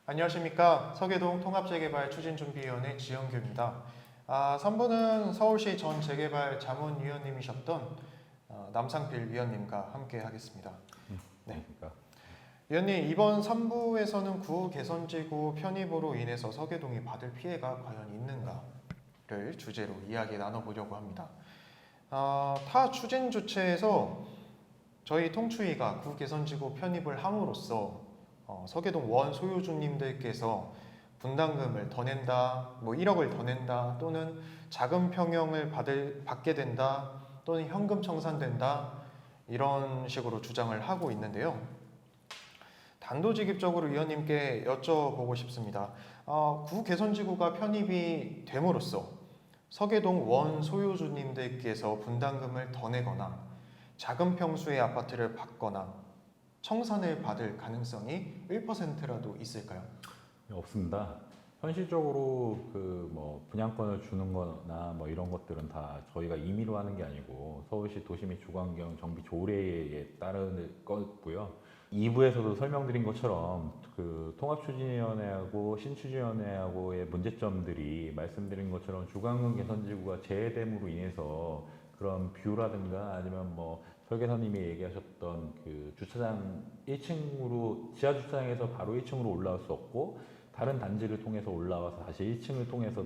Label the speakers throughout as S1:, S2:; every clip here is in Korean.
S1: 안녕하십니까. 서계동 통합재개발 추진준비위원회 지영규입니다. 3부는 서울시 전 재개발 자문위원님이셨던 남상필 위원님과 함께 하겠습니다. 네. 위원님, 이번 3부에서는 구 개선지구 편입으로 인해서 서계동이 받을 피해가 과연 있는가를 주제로 이야기 나눠보려고 합니다. 타 추진 주체에서 저희 통추위가 구 개선지구 편입을 함으로써 서계동 원 소유주님들께서 분담금을 더 낸다, 1억을 더 낸다, 또는 자금 평형을 받게 된다, 또는 현금 청산된다, 이런 식으로 주장을 하고 있는데요. 단도직입적으로 위원님께 여쭤보고 싶습니다. 구 개선지구가 편입이 됨으로써 서계동 원 소유주님들께서 분담금을 더 내거나 작은 평수의 아파트를 받거나 청산을 받을 가능성이 1%라도 있을까요?
S2: 없습니다. 현실적으로 분양권을 주는 거나 이런 것들은 다 저희가 임의로 하는 게 아니고 서울시 도시 및 주거환경 정비 조례에 따를 거고요. 2부에서도 설명드린 것처럼 통합추진위원회하고 신추진위원회하고의 문제점들이 말씀드린 것처럼 주거환경 개선지구가 제외됨으로 인해서 그런 뷰라든가 아니면 설계사님이 얘기하셨던 주차장 1층으로 지하 주차장에서 바로 1층으로 올라올 수 없고 다른 단지를 통해서 올라와서 다시 1층을 통해서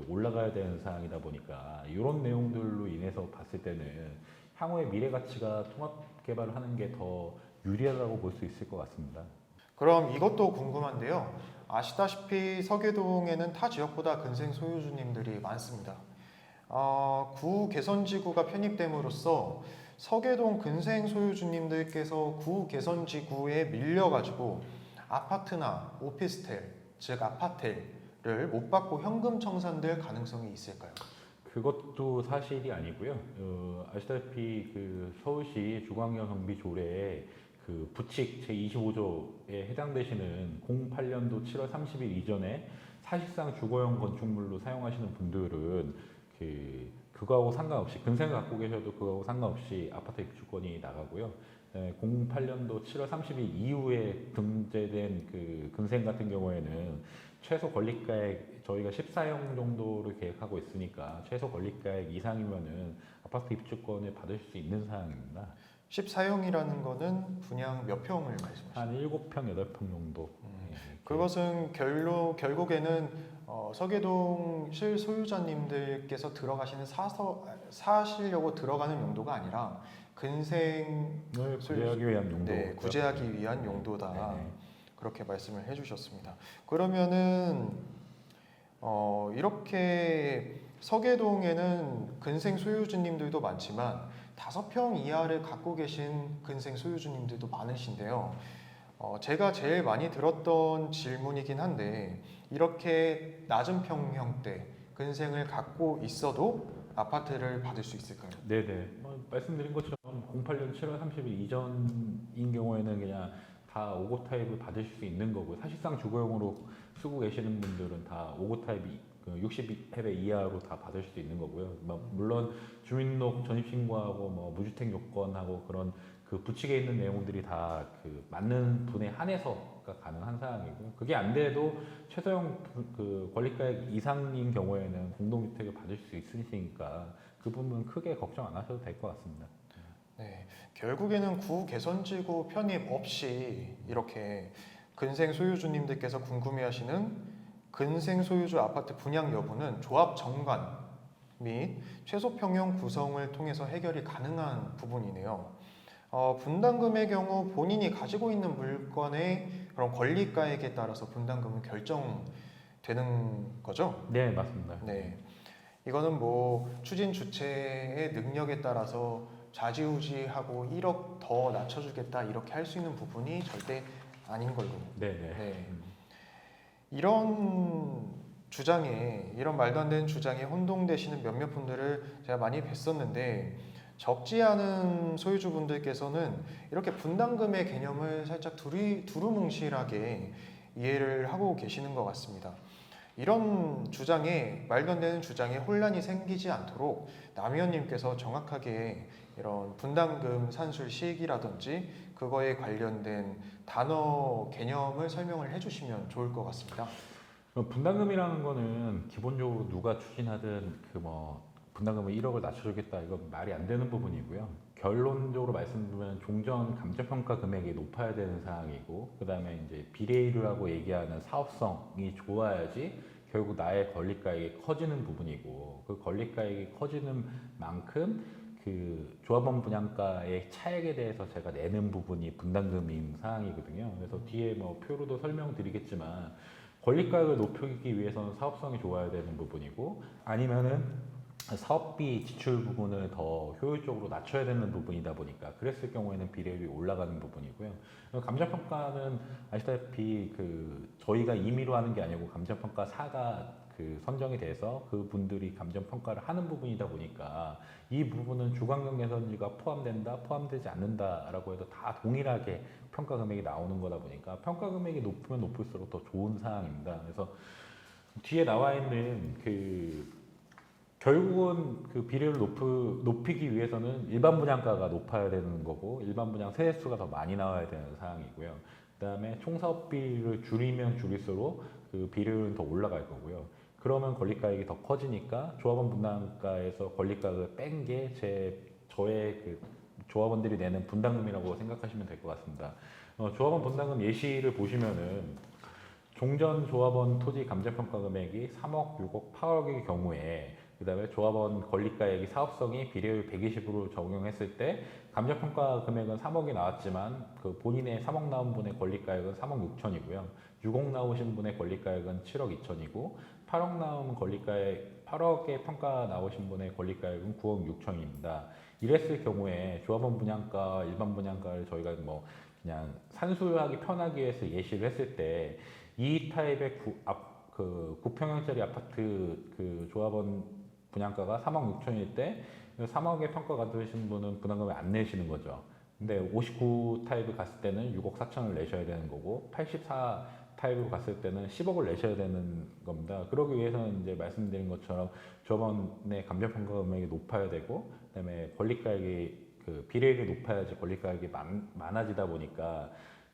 S2: 올라가야 되는 상황이다 보니까 이런 내용들로 인해서 봤을 때는 향후의 미래 가치가 통합 개발을 하는 게 더 유리하다고 볼 수 있을 것 같습니다.
S1: 그럼 이것도 궁금한데요. 아시다시피 서계동에는 타 지역보다 근생 소유주님들이 많습니다. 구 개선지구가 편입됨으로써 서계동 근생 소유주님들께서 구 개선지구에 밀려가지고 아파트나 오피스텔, 즉 아파텔을 못 받고 현금 청산될 가능성이 있을까요?
S2: 그것도 사실이 아니고요. 아시다시피 서울시 주거환경 정비 조례에 부칙 제25조에 해당되시는 08년도 7월 30일 이전에 사실상 주거용 건축물로 사용하시는 분들은 그거하고 상관없이 근생을 갖고 계셔도 그거하고 상관없이 아파트 입주권이 나가고요. 08년도 7월 30일 이후에 등재된 근생 같은 경우에는 최소 권리가액 저희가 14형 정도를 계획하고 있으니까 최소 권리가액 이상이면은 아파트 입주권을 받을 수 있는 사항입니다.
S1: 14형이라는 거는 분양 몇 평을 말씀하시나요?
S2: 한 7평, 8평 정도.
S1: 그것은 결국에는 서계동 실소유자님들께서 사시려고 들어가는 용도가 아니라 근생을
S2: 구제하기 위한 용도.
S1: 네, 구제하기 위한 용도다.
S2: 네.
S1: 그렇게 말씀을 해주셨습니다. 그러면은 이렇게 서계동에는 근생 소유주님들도 많지만 5평 이하를 갖고 계신 근생 소유주님들도 많으신데요. 제가 제일 많이 들었던 질문이긴 한데 이렇게 낮은 평형대 근생을 갖고 있어도 아파트를 받을 수 있을까요?
S2: 네네. 말씀드린 것처럼 08년 7월 30일 이전인 경우에는 그냥 다 5고 타입을 받으실 수 있는 거고요. 사실상 주거용으로 쓰고 계시는 분들은 다 5고 타입이 60세대 이하로 다 받을 수 있는 거고요. 물론 주민등록 전입신고하고 무주택 요건하고 그런 부칙에 있는 내용들이 다 맞는 분에 한해서가 가능한 사항이고요. 그게 안 돼도 최소형 권리가액 이상인 경우에는 공동주택을 받을 수 있으시니까 그 부분은 크게 걱정 안 하셔도 될 것 같습니다.
S1: 네, 결국에는 구 개선지구 편입 없이 이렇게 근생 소유주님들께서 궁금해하시는 근생 소유주 아파트 분양 여부는 조합 정관 및 최소 평형 구성을 통해서 해결이 가능한 부분이네요. 분담금의 경우 본인이 가지고 있는 물건의 그런 권리가액에 따라서 분담금은 결정되는 거죠?
S2: 네, 맞습니다.
S1: 네, 이거는 추진 주체의 능력에 따라서 좌지우지하고 1억 더 낮춰주겠다 이렇게 할 수 있는 부분이 절대 아닌 걸로.
S2: 네네.
S1: 네. 이런 말도 안 되는 주장에 혼동되시는 몇몇 분들을 제가 많이 뵀었는데 적지 않은 소유주분들께서는 이렇게 분담금의 개념을 살짝 두루뭉실하게 이해를 하고 계시는 것 같습니다. 이런 말도 안 되는 주장에 혼란이 생기지 않도록 남 의원님께서 정확하게 이런 분담금 산술 시기라든지 그거에 관련된 단어 개념을 설명을 해주시면 좋을 것 같습니다.
S2: 분담금이라는 거는 기본적으로 누가 추진하든 그 뭐 분담금을 1억을 낮춰주겠다 이건 말이 안 되는 부분이고요. 결론적으로 말씀드리면 종전 감정평가 금액이 높아야 되는 사항이고 그 다음에 이제 비례율이라고 얘기하는 사업성이 좋아야지 결국 나의 권리가액이 커지는 부분이고 그 권리가액이 커지는 만큼 그 조합원 분양가의 차액에 대해서 제가 내는 부분이 분담금인 사항이거든요. 그래서 뒤에 뭐 표로도 설명드리겠지만 권리가액을 높이기 위해서는 사업성이 좋아야 되는 부분이고 아니면은 사업비 지출 부분을 더 효율적으로 낮춰야 되는 부분이다 보니까 그랬을 경우에는 비례율이 올라가는 부분이고요. 감정평가는 아시다시피 그 저희가 임의로 하는 게 아니고 감정평가사가 그 선정이 돼서 그 분들이 감정평가를 하는 부분이다 보니까 이 부분은 주관경 개선지가 포함된다, 포함되지 않는다라고 해도 다 동일하게 평가 금액이 나오는 거다 보니까 평가 금액이 높으면 높을수록 더 좋은 사항입니다. 그래서 뒤에 나와 있는 그 결국은 그 비례를 높이기 위해서는 일반 분양가가 높아야 되는 거고 일반 분양 세대수가 더 많이 나와야 되는 사항이고요. 그다음에 총사업비를 줄이면 줄일수록 그 비례율은 더 올라갈 거고요. 그러면 권리가액이 더 커지니까 조합원 분담가에서 권리가액을 뺀 게 저의 그 조합원들이 내는 분담금이라고 생각하시면 될 것 같습니다. 조합원 분담금 예시를 보시면은 종전 조합원 토지 감정평가 금액이 3억, 6억, 8억의 경우에 그 다음에 조합원 권리가액이 사업성이 비례율 120으로 적용했을 때 감정평가 금액은 3억이 나왔지만 그 본인의 3억 나온 분의 권리가액은 3억 6천이고요. 6억 나오신 분의 권리가액은 7억 2천이고 8억 나온 권리가액 8억의 평가 나오신 분의 권리가액은 9억 6천입니다. 이랬을 경우에 조합원 분양가, 일반 분양가를 저희가 뭐 그냥 산술하기 편하기 위해서 예시를 했을 때 이 타입의 9평형짜리 아파트 그 조합원 분양가가 3억 6천일 때 3억의 평가가 드신 분은 분담금을 안 내시는 거죠. 근데 59 타입을 갔을 때는 6억 4천을 내셔야 되는 거고 84 타입으로 갔을 때는 10억을 내셔야 되는 겁니다. 그러기 위해서는 이제 말씀드린 것처럼 조합원의 감정평가 금액이 높아야 되고 그다음에 권리가액이 그 비례율이 높아야지 권리가액이 많아지다 보니까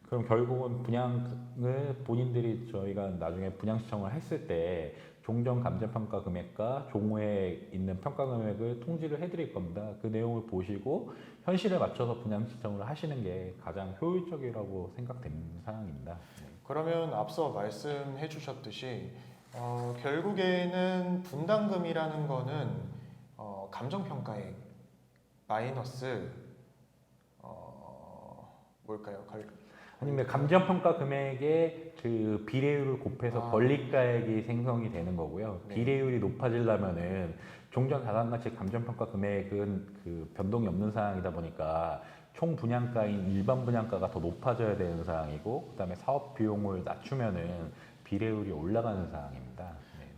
S2: 그럼 결국은 분양을 본인들이 저희가 나중에 분양 신청을 했을 때 종전 감정평가 금액과 종후에 있는 평가 금액을 통지를 해드릴 겁니다. 그 내용을 보시고 현실에 맞춰서 분양 신청을 하시는 게 가장 효율적이라고 생각되는 사항입니다. 네.
S1: 그러면 앞서 말씀해 주셨듯이 결국에는 분담금이라는 거는 감정평가액 마이너스 뭘까요?
S2: 아니면 감정평가 금액의 그 비례율을 곱해서 권리가액이 생성이 되는 거고요.
S1: 네.
S2: 비례율이 높아지려면은 종전 자산가치 감정평가 금액은 그 변동이 없는 사항이다 보니까 총 분양가인 일반 분양가가 더 높아져야 되는 사항이고 그다음에 사업 비용을 낮추면은 비례율이 올라가는 사항입니다. 네.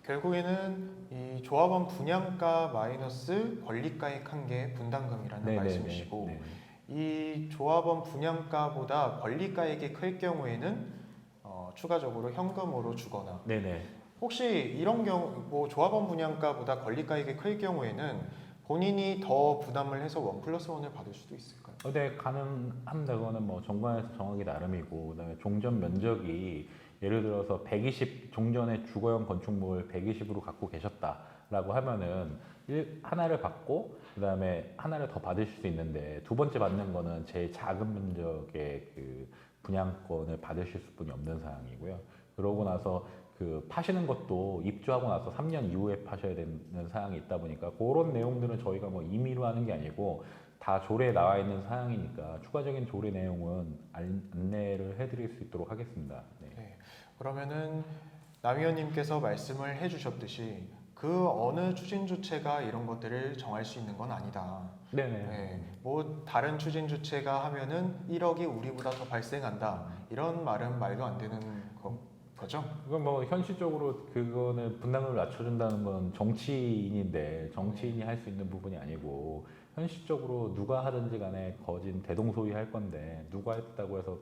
S1: 결국에는 이 조합원 분양가 마이너스 권리가액 한 게 분담금이라는 말씀이시고
S2: 네네.
S1: 이 조합원 분양가보다 권리가액이 클 경우에는 추가적으로 현금으로 주거나
S2: 네네.
S1: 혹시 이런 경우 뭐 조합원 분양가보다 권리가액이 클 경우에는 본인이 더 부담을 해서 1+1을 받을 수도 있을까요?
S2: 네, 가능합니다. 그거는 뭐 정관에서 정하기 나름이고 그다음에 종전 면적이 예를 들어서 120 종전의 주거용 건축물 120으로 갖고 계셨다라고 하면은 하나를 받고 그다음에 하나를 더 받으실 수 있는데 두 번째 받는 거는 제일 작은 면적의 그 분양권을 받으실 수뿐이 없는 사항이고요. 그러고 나서 그 파시는 것도 입주하고 나서 3년 이후에 파셔야 되는 사항이 있다 보니까 그런 내용들은 저희가 뭐 임의로 하는 게 아니고 다 조례에 나와 있는 사항이니까 추가적인 조례 내용은 안내를 해드릴 수 있도록 하겠습니다. 네.
S1: 네. 그러면은 남 의원님께서 말씀을 해주셨듯이 그 어느 추진 주체가 이런 것들을 정할 수 있는 건 아니다.
S2: 네네.
S1: 네, 뭐 다른 추진 주체가 하면은 1억이 우리보다 더 발생한다. 이런 말은 말도 안 되는 거죠?
S2: 그건 뭐 현실적으로 그거는 분담금을 낮춰준다는 건 정치인인데 정치인이 할 수 있는 부분이 아니고 현실적으로 누가 하든지 간에 거진 대동소이할 건데 누가 했다고 해서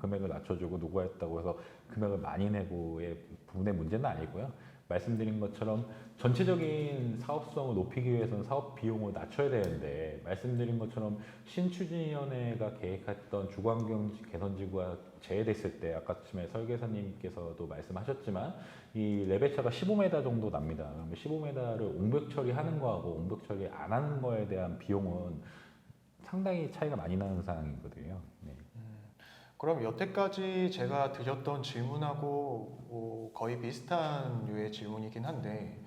S2: 금액을 낮춰주고 누가 했다고 해서 금액을 많이 내고의 부분의 문제는 아니고요. 말씀드린 것처럼 전체적인 사업성을 높이기 위해서는 사업 비용을 낮춰야 되는데 말씀드린 것처럼 신추진위원회가 계획했던 주거환경 개선지구가 제외됐을 때 아까쯤에 설계사님께서도 말씀하셨지만 이 레벨차가 15m 정도 납니다. 그러면 15m를 옹벽 처리하는 거하고 옹벽 처리 안 하는 거에 대한 비용은 상당히 차이가 많이 나는 상황이거든요. 네.
S1: 그럼 여태까지 제가 드렸던 질문하고 거의 비슷한 류의 질문이긴 한데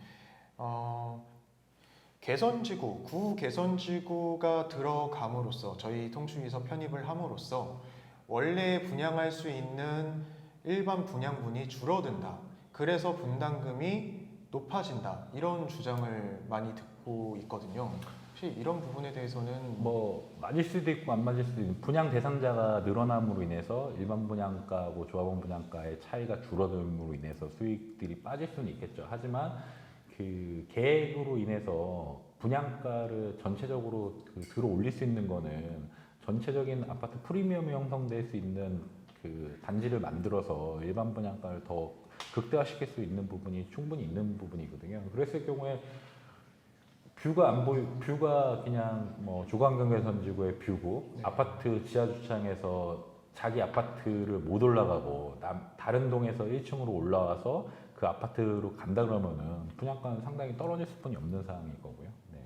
S1: 개선지구, 구 개선지구가 들어감으로써 저희 통추위에서 편입을 함으로써 원래 분양할 수 있는 일반 분양분이 줄어든다. 그래서 분담금이 높아진다. 이런 주장을 많이 듣고 있거든요. 혹시 이런 부분에 대해서는
S2: 뭐 맞을 수도 있고 안 맞을 수도 있는 분양 대상자가 늘어남으로 인해서 일반 분양가하고 조합원 분양가의 차이가 줄어듦으로 인해서 수익들이 빠질 수는 있겠죠. 하지만 그 계획으로 인해서 분양가를 전체적으로 들어 올릴 수 있는 거는 전체적인 아파트 프리미엄이 형성될 수 있는 그 단지를 만들어서 일반 분양가를 더 극대화시킬 수 있는 부분이 충분히 있는 부분이거든요. 그랬을 경우에 뷰가 그냥 뭐 주거환경 개선지구의 뷰고
S1: 네.
S2: 아파트 지하 주차장에서 자기 아파트를 못 올라가고 다른 동에서 1층으로 올라와서 그 아파트로 간다 그러면은 분양가는 상당히 떨어질 수뿐이 없는 상황일 거고요. 네.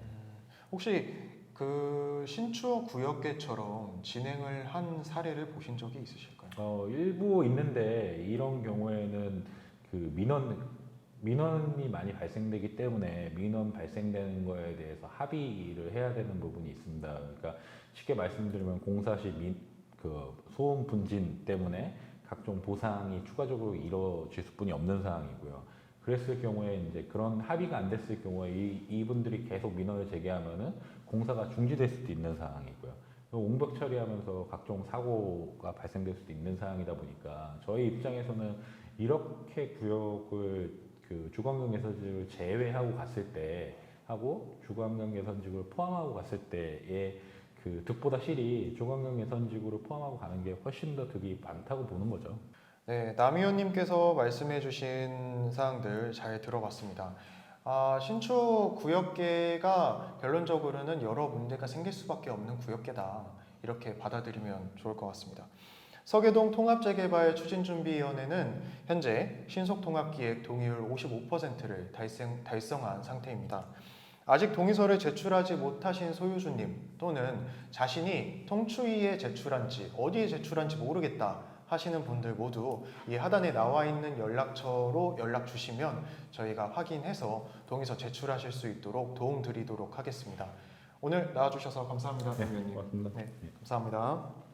S1: 혹시 그 신축 구역계처럼 진행을 한 사례를 보신 적이 있으실까요?
S2: 일부 있는데 이런 경우에는 그 민원이 많이 발생되기 때문에 민원 발생되는 거에 대해서 합의를 해야 되는 부분이 있습니다. 그러니까 쉽게 말씀드리면 공사 시 그 소음 분진 때문에 각종 보상이 추가적으로 이루어질 수뿐이 없는 상황이고요. 그랬을 경우에 이제 그런 합의가 안 됐을 경우에 이분들이 계속 민원을 제기하면은 공사가 중지될 수도 있는 상황이고요. 옹벽 처리하면서 각종 사고가 발생될 수도 있는 상황이다 보니까 저희 입장에서는 이렇게 구역을 그 주거환경 개선지구를 제외하고 갔을 때 하고 주거환경 개선지구를 포함하고 갔을 때의 그 득보다 실이 주거환경 개선지구를 포함하고 가는 게 훨씬 더 득이 많다고 보는 거죠.
S1: 네, 남 의원님께서 말씀해주신 사항들 잘 들어봤습니다. 신축 구역계가 결론적으로는 여러 문제가 생길 수밖에 없는 구역계다. 이렇게 받아들이면 좋을 것 같습니다. 서계동 통합재개발 추진준비위원회는 현재 신속통합기획 동의율 55%를 달성한 상태입니다. 아직 동의서를 제출하지 못하신 소유주님 또는 자신이 통추위에 제출한지 어디에 제출한지 모르겠다 하시는 분들 모두 이 하단에 나와 있는 연락처로 연락 주시면 저희가 확인해서 동의서 제출하실 수 있도록 도움 드리도록 하겠습니다. 오늘 나와주셔서 감사합니다,
S2: 네,
S1: 의원님.
S2: 고맙습니다.
S1: 네, 감사합니다.